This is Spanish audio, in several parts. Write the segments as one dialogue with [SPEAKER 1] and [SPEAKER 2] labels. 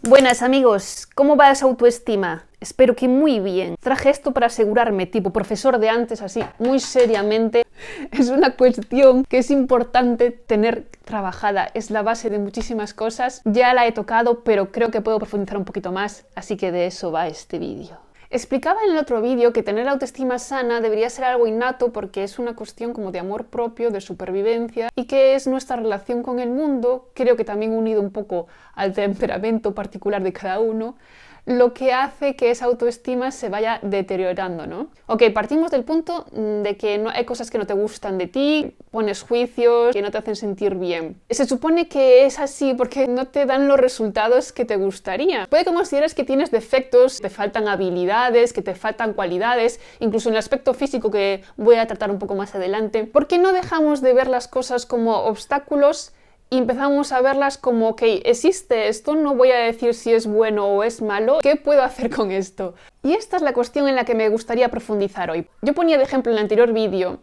[SPEAKER 1] Buenas amigos, ¿cómo va esa autoestima? Espero que muy bien. Traje esto para asegurarme, tipo profesor de antes, así, muy seriamente. Es una cuestión que es importante tener trabajada, es la base de muchísimas cosas. Ya la he tocado, pero creo que puedo profundizar un poquito más, así que de eso va este vídeo. Explicaba en el otro vídeo que tener autoestima sana debería ser algo innato porque es una cuestión como de amor propio, de supervivencia y que es nuestra relación con el mundo, creo que también unido un poco al temperamento particular de cada uno, lo que hace que esa autoestima se vaya deteriorando, ¿no? Ok, partimos del punto de que no hay cosas que no te gustan de ti, pones juicios que no te hacen sentir bien. Se supone que es así porque no te dan los resultados que te gustaría. Puede que consideres que tienes defectos, te faltan habilidades, que te faltan cualidades, incluso en el aspecto físico que voy a tratar un poco más adelante. ¿Por qué no dejamos de ver las cosas como obstáculos y empezamos a verlas como, ok, existe esto, no voy a decir si es bueno o es malo, ¿qué puedo hacer con esto? Y esta es la cuestión en la que me gustaría profundizar hoy. Yo ponía de ejemplo en el anterior vídeo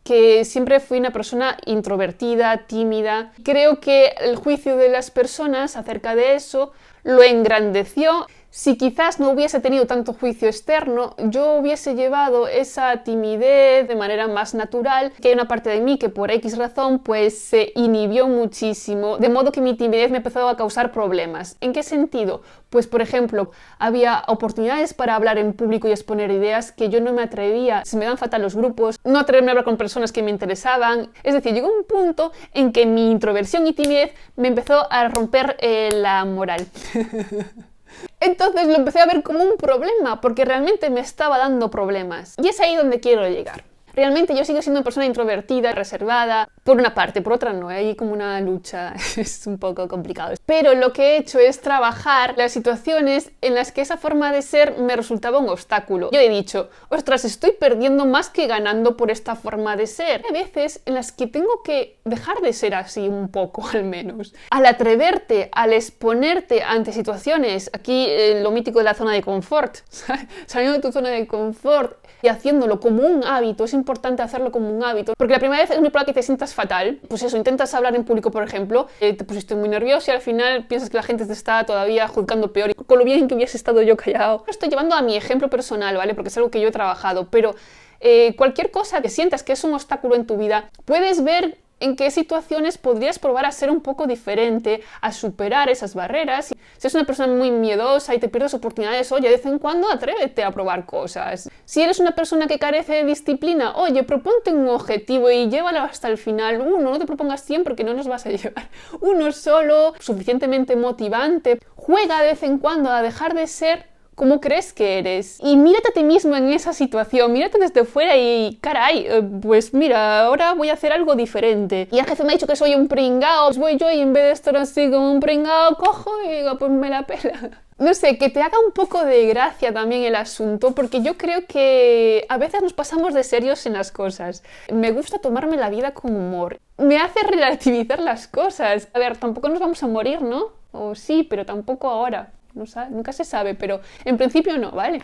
[SPEAKER 1] que siempre fui una persona introvertida, tímida. Creo que el juicio de las personas acerca de eso lo engrandeció. Si quizás no hubiese tenido tanto juicio externo, yo hubiese llevado esa timidez de manera más natural, que hay una parte de mí que por X razón pues se inhibió muchísimo, de modo que mi timidez me empezó a causar problemas. ¿En qué sentido? Pues por ejemplo, había oportunidades para hablar en público y exponer ideas que yo no me atrevía, se me dan fatal los grupos, no atreverme a hablar con personas que me interesaban, es decir, llegó un punto en que mi introversión y timidez me empezó a romper la moral. Entonces lo empecé a ver como un problema, porque realmente me estaba dando problemas. Y es ahí donde quiero llegar. Realmente yo sigo siendo una persona introvertida, reservada, por una parte, por otra no, hay como una lucha, es un poco complicado. Pero lo que he hecho es trabajar las situaciones en las que esa forma de ser me resultaba un obstáculo. Yo he dicho, ostras, estoy perdiendo más que ganando por esta forma de ser. Hay veces en las que tengo que dejar de ser así un poco, al menos. Al atreverte, al exponerte ante situaciones, aquí lo mítico de la zona de confort, saliendo de tu zona de confort y haciéndolo como un hábito, es importante hacerlo como un hábito, porque la primera vez es muy probable que te sientas fatal, pues eso, intentas hablar en público, por ejemplo, te pusiste muy nervioso y al final piensas que la gente te está todavía juzgando peor, y con lo bien que hubiese estado yo callado. Lo estoy llevando a mi ejemplo personal, ¿vale? Porque es algo que yo he trabajado, pero cualquier cosa que sientas que es un obstáculo en tu vida, puedes ver en qué situaciones podrías probar a ser un poco diferente, a superar esas barreras. Si eres una persona muy miedosa y te pierdes oportunidades, oye, de vez en cuando atrévete a probar cosas. Si eres una persona que carece de disciplina, oye, proponte un objetivo y llévalo hasta el final. No te propongas 100 porque no nos vas a llevar. Uno solo, suficientemente motivante. Juega de vez en cuando a dejar de ser ¿cómo crees que eres? Y mírate a ti mismo en esa situación, mírate desde fuera y caray, pues mira, ahora voy a hacer algo diferente. Y el jefe me ha dicho que soy un pringao, pues voy yo y en vez de estar así como un pringao, cojo y digo, pues me la pela. No sé, que te haga un poco de gracia también el asunto, porque yo creo que a veces nos pasamos de serios en las cosas. Me gusta tomarme la vida con humor. Me hace relativizar las cosas. A ver, tampoco nos vamos a morir, ¿no? O sí, pero tampoco ahora. No sabe, nunca se sabe, pero en principio no, ¿vale?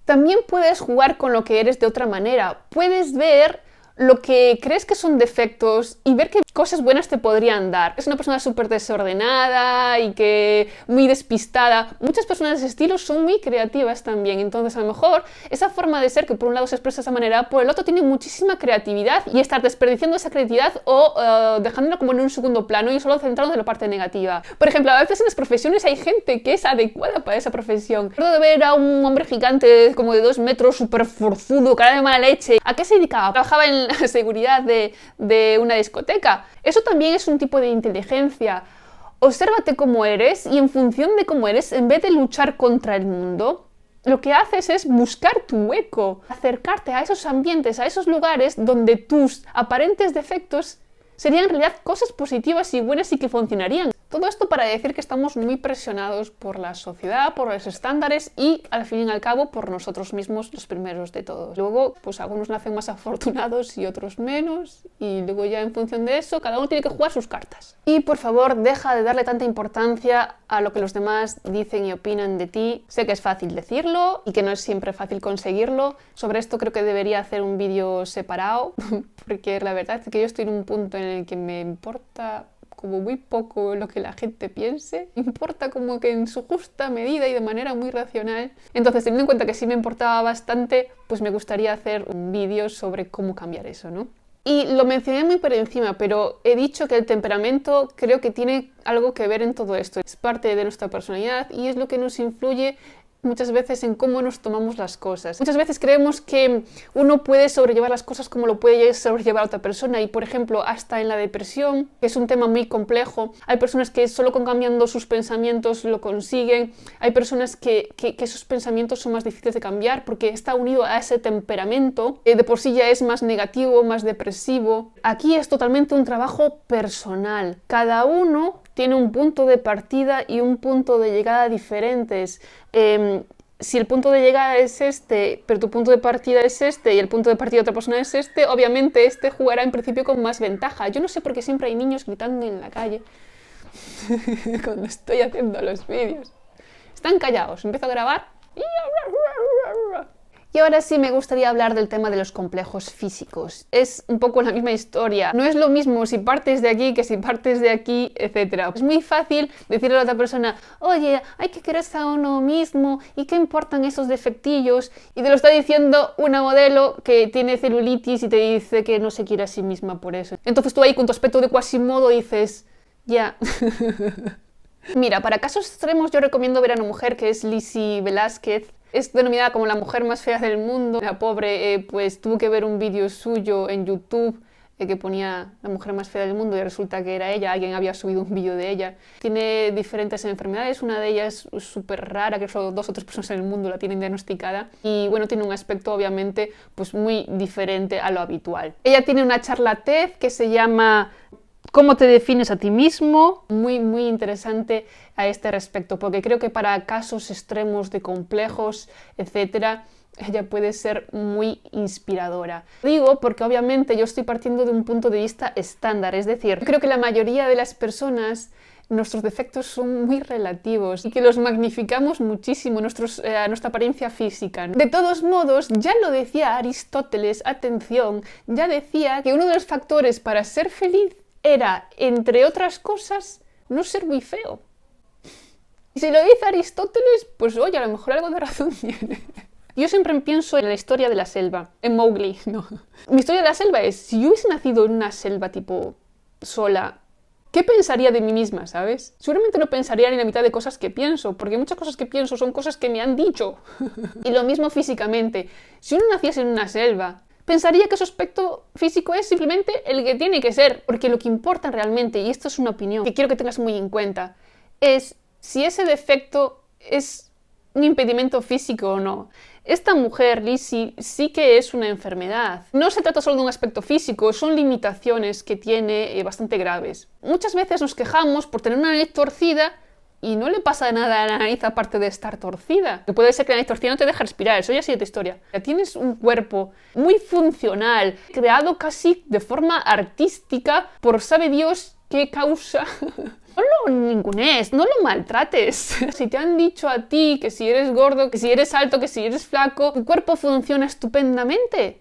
[SPEAKER 1] También puedes jugar con lo que eres de otra manera. Puedes ver lo que crees que son defectos y ver qué cosas buenas te podrían dar. Es una persona súper desordenada y que muy despistada. Muchas personas de ese estilo son muy creativas también, entonces a lo mejor esa forma de ser que por un lado se expresa de esa manera, por el otro tiene muchísima creatividad y estar desperdiciando esa creatividad o dejándola como en un segundo plano y solo centrándote en la parte negativa. Por ejemplo, a veces en las profesiones hay gente que es adecuada para esa profesión. Recuerdo de ver a un hombre gigante como de 2 metros, súper forzudo, cara de mala leche. ¿A qué se dedicaba? Trabajaba en la seguridad de una discoteca. Eso también es un tipo de inteligencia. Obsérvate cómo eres y en función de cómo eres, en vez de luchar contra el mundo, lo que haces es buscar tu hueco, acercarte a esos ambientes, a esos lugares donde tus aparentes defectos serían en realidad cosas positivas y buenas y que funcionarían. Todo esto para decir que estamos muy presionados por la sociedad, por los estándares y, al fin y al cabo, por nosotros mismos, los primeros de todos. Luego, pues algunos nacen más afortunados y otros menos, y luego ya en función de eso, cada uno tiene que jugar sus cartas. Y por favor, deja de darle tanta importancia a lo que los demás dicen y opinan de ti. Sé que es fácil decirlo y que no es siempre fácil conseguirlo. Sobre esto creo que debería hacer un vídeo separado, porque la verdad es que yo estoy en un punto en el que me importa como muy poco lo que la gente piense, importa como que en su justa medida y de manera muy racional. Entonces, teniendo en cuenta que sí me importaba bastante, pues me gustaría hacer un vídeo sobre cómo cambiar eso, ¿no? Y lo mencioné muy por encima, pero he dicho que el temperamento creo que tiene algo que ver en todo esto. Es parte de nuestra personalidad y es lo que nos influye muchas veces en cómo nos tomamos las cosas. Muchas veces creemos que uno puede sobrellevar las cosas como lo puede sobrellevar otra persona y, por ejemplo, hasta en la depresión, que es un tema muy complejo, hay personas que solo con cambiando sus pensamientos lo consiguen, hay personas que sus pensamientos son más difíciles de cambiar porque está unido a ese temperamento, de por sí ya es más negativo, más depresivo. Aquí es totalmente un trabajo personal. Cada uno tiene un punto de partida y un punto de llegada diferentes. Si el punto de llegada es este, pero tu punto de partida es este y el punto de partida de otra persona es este, obviamente este jugará en principio con más ventaja. Yo no sé por qué siempre hay niños gritando en la calle cuando estoy haciendo los vídeos. Están callados, empiezo a grabar y ahora sí me gustaría hablar del tema de los complejos físicos. Es un poco la misma historia. No es lo mismo si partes de aquí que si partes de aquí, etc. Es muy fácil decirle a la otra persona, oye, hay que quererse a uno mismo y qué importan esos defectillos. Y te lo está diciendo una modelo que tiene celulitis y te dice que no se quiere a sí misma por eso. Entonces tú ahí con tu aspecto de Quasimodo dices, ya. Mira, para casos extremos yo recomiendo ver a una mujer que es Lizzie Velázquez. Es denominada como la mujer más fea del mundo. La pobre pues tuvo que ver un vídeo suyo en YouTube que ponía la mujer más fea del mundo y resulta que era ella, alguien había subido un vídeo de ella. Tiene diferentes enfermedades, una de ellas es súper rara, que solo 2 o 3 personas en el mundo la tienen diagnosticada y bueno, tiene un aspecto obviamente pues muy diferente a lo habitual. Ella tiene una charla TED que se llama ¿Cómo te defines a ti mismo? Muy, muy interesante a este respecto, porque creo que para casos extremos de complejos, etcétera, ella puede ser muy inspiradora. Digo porque obviamente yo estoy partiendo de un punto de vista estándar, es decir, creo que la mayoría de las personas nuestros defectos son muy relativos y que los magnificamos muchísimo, nuestra apariencia física. De todos modos, ya lo decía Aristóteles, atención, ya decía que uno de los factores para ser feliz era, entre otras cosas, no ser muy feo. Y si lo dice Aristóteles, pues oye, a lo mejor algo de razón tiene. Yo siempre pienso en la historia de la selva, en Mowgli, no. Mi historia de la selva es, si yo hubiese nacido en una selva tipo sola, ¿qué pensaría de mí misma, sabes? Seguramente no pensaría ni la mitad de cosas que pienso, porque muchas cosas que pienso son cosas que me han dicho. Y lo mismo físicamente. Si uno naciese en una selva, pensaría que su aspecto físico es simplemente el que tiene que ser, porque lo que importa realmente, y esto es una opinión que quiero que tengas muy en cuenta, es si ese defecto es un impedimento físico o no. Esta mujer, Lizzie, sí que es una enfermedad. No se trata solo de un aspecto físico, son limitaciones que tiene bastante graves. Muchas veces nos quejamos por tener una nariz torcida y no le pasa nada a la nariz aparte de estar torcida. Que puede ser que la nariz torcida no te deje respirar, eso ya es otra historia. Ya tienes un cuerpo muy funcional, creado casi de forma artística por sabe Dios qué causa. No lo ningunees, no lo maltrates. Si te han dicho a ti que si eres gordo, que si eres alto, que si eres flaco, tu cuerpo funciona estupendamente.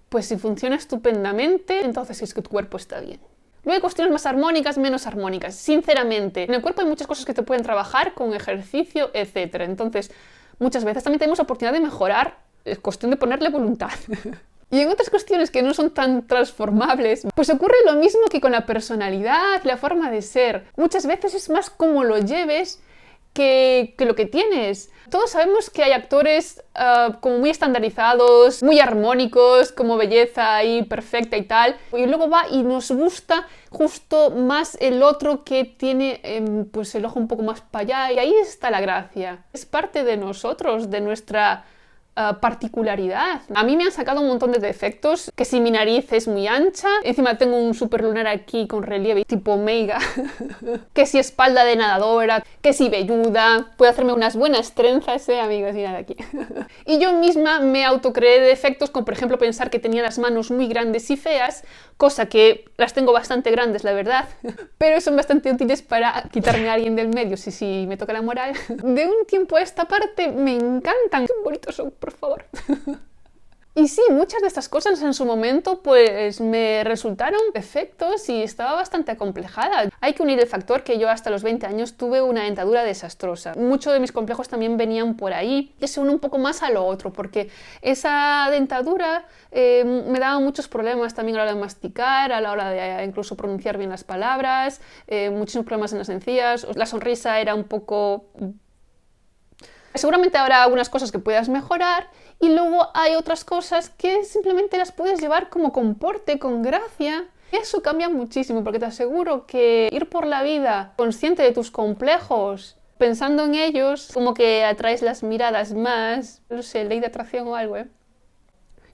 [SPEAKER 1] Pues si funciona estupendamente, entonces es que tu cuerpo está bien. Luego hay cuestiones más armónicas, menos armónicas. Sinceramente, en el cuerpo hay muchas cosas que te pueden trabajar con ejercicio, etc. Entonces, muchas veces también tenemos la oportunidad de mejorar. Es cuestión de ponerle voluntad. Y en otras cuestiones que no son tan transformables, pues ocurre lo mismo que con la personalidad, la forma de ser. Muchas veces es más cómo lo lleves que lo que tienes. Todos sabemos que hay actores como muy estandarizados, muy armónicos, como belleza ahí perfecta y tal, y luego va y nos gusta justo más el otro que tiene pues el ojo un poco más para allá, y ahí está la gracia. Es parte de nosotros, de nuestra particularidad. A mí me han sacado un montón de defectos, que si mi nariz es muy ancha, encima tengo un super lunar aquí con relieve tipo Meiga, que si espalda de nadadora, que si velluda, puedo hacerme unas buenas trenzas, amigos, mira de aquí. Y yo misma me autocreé defectos, como por ejemplo pensar que tenía las manos muy grandes y feas, cosa que las tengo bastante grandes, la verdad, pero son bastante útiles para quitarme a alguien del medio si me toca la moral. De un tiempo a esta parte me encantan. Qué bonitos son, por favor. Y sí, muchas de estas cosas en su momento pues me resultaron defectos y estaba bastante acomplejada. Hay que unir el factor que yo hasta los 20 años tuve una dentadura desastrosa. Muchos de mis complejos también venían por ahí, que se une un poco más a lo otro, porque esa dentadura me daba muchos problemas también a la hora de masticar, a la hora de incluso pronunciar bien las palabras, muchísimos problemas en las encías, la sonrisa era un poco... Seguramente habrá algunas cosas que puedas mejorar y luego hay otras cosas que simplemente las puedes llevar como con porte, con gracia. Eso cambia muchísimo porque te aseguro que ir por la vida consciente de tus complejos, pensando en ellos, como que atraes las miradas más, no sé, ley de atracción o algo, ¿eh?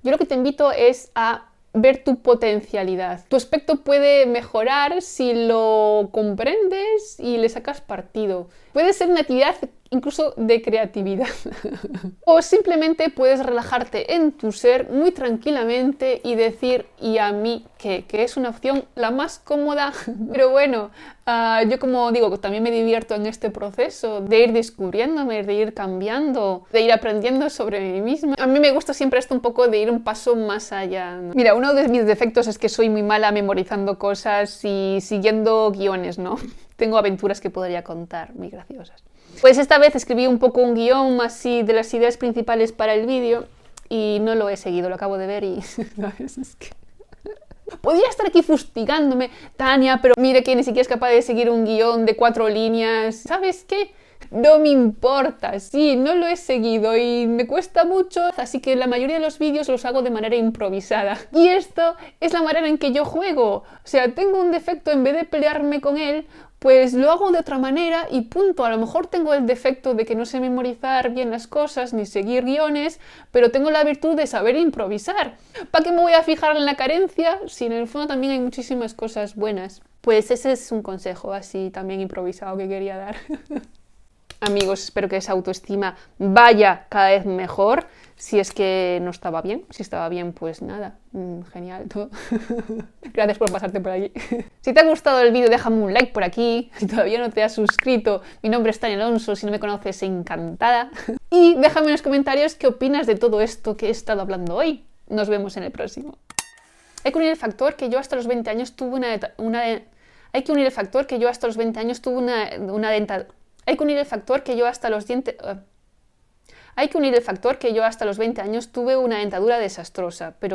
[SPEAKER 1] Yo lo que te invito es a ver tu potencialidad. Tu aspecto puede mejorar si lo comprendes y le sacas partido. Puede ser una actividad incluso de creatividad. O simplemente puedes relajarte en tu ser muy tranquilamente y decir, ¿y a mí qué? Que es una opción la más cómoda. Pero bueno, yo como digo, también me divierto en este proceso de ir descubriéndome, de ir cambiando, de ir aprendiendo sobre mí misma. A mí me gusta siempre esto un poco de ir un paso más allá, ¿no? Mira, uno de mis defectos es que soy muy mala memorizando cosas y siguiendo guiones, ¿no? Tengo aventuras que podría contar, muy graciosas. Pues esta vez escribí un poco un guión así de las ideas principales para el vídeo y no lo he seguido, lo acabo de ver y... ¿sabes? Es que... Podría estar aquí fustigándome, Tania, pero mire que ni siquiera es capaz de seguir un guión de 4 líneas. ¿Sabes qué? No me importa, sí, no lo he seguido y me cuesta mucho, así que la mayoría de los vídeos los hago de manera improvisada. Y esto es la manera en que yo juego. O sea, tengo un defecto, en vez de pelearme con él, pues lo hago de otra manera y punto. A lo mejor tengo el defecto de que no sé memorizar bien las cosas ni seguir guiones, pero tengo la virtud de saber improvisar. ¿Para qué me voy a fijar en la carencia si en el fondo también hay muchísimas cosas buenas? Pues ese es un consejo así también improvisado que quería dar. Amigos, espero que esa autoestima vaya cada vez mejor. Si es que no estaba bien, si estaba bien, pues nada, genial todo. Gracias por pasarte por aquí. Si te ha gustado el vídeo, déjame un like por aquí. Si todavía no te has suscrito, mi nombre es Tania Alonso, si no me conoces, encantada. Y déjame en los comentarios qué opinas de todo esto que he estado hablando hoy. Nos vemos en el próximo. Hay que unir el factor que yo hasta los 20 años tuve Hay que unir el factor que yo hasta los 20 años tuve una dentadura. Hay que unir el factor que yo hasta los dientes... Hay que unir el factor que yo hasta los 20 años tuve una dentadura desastrosa, pero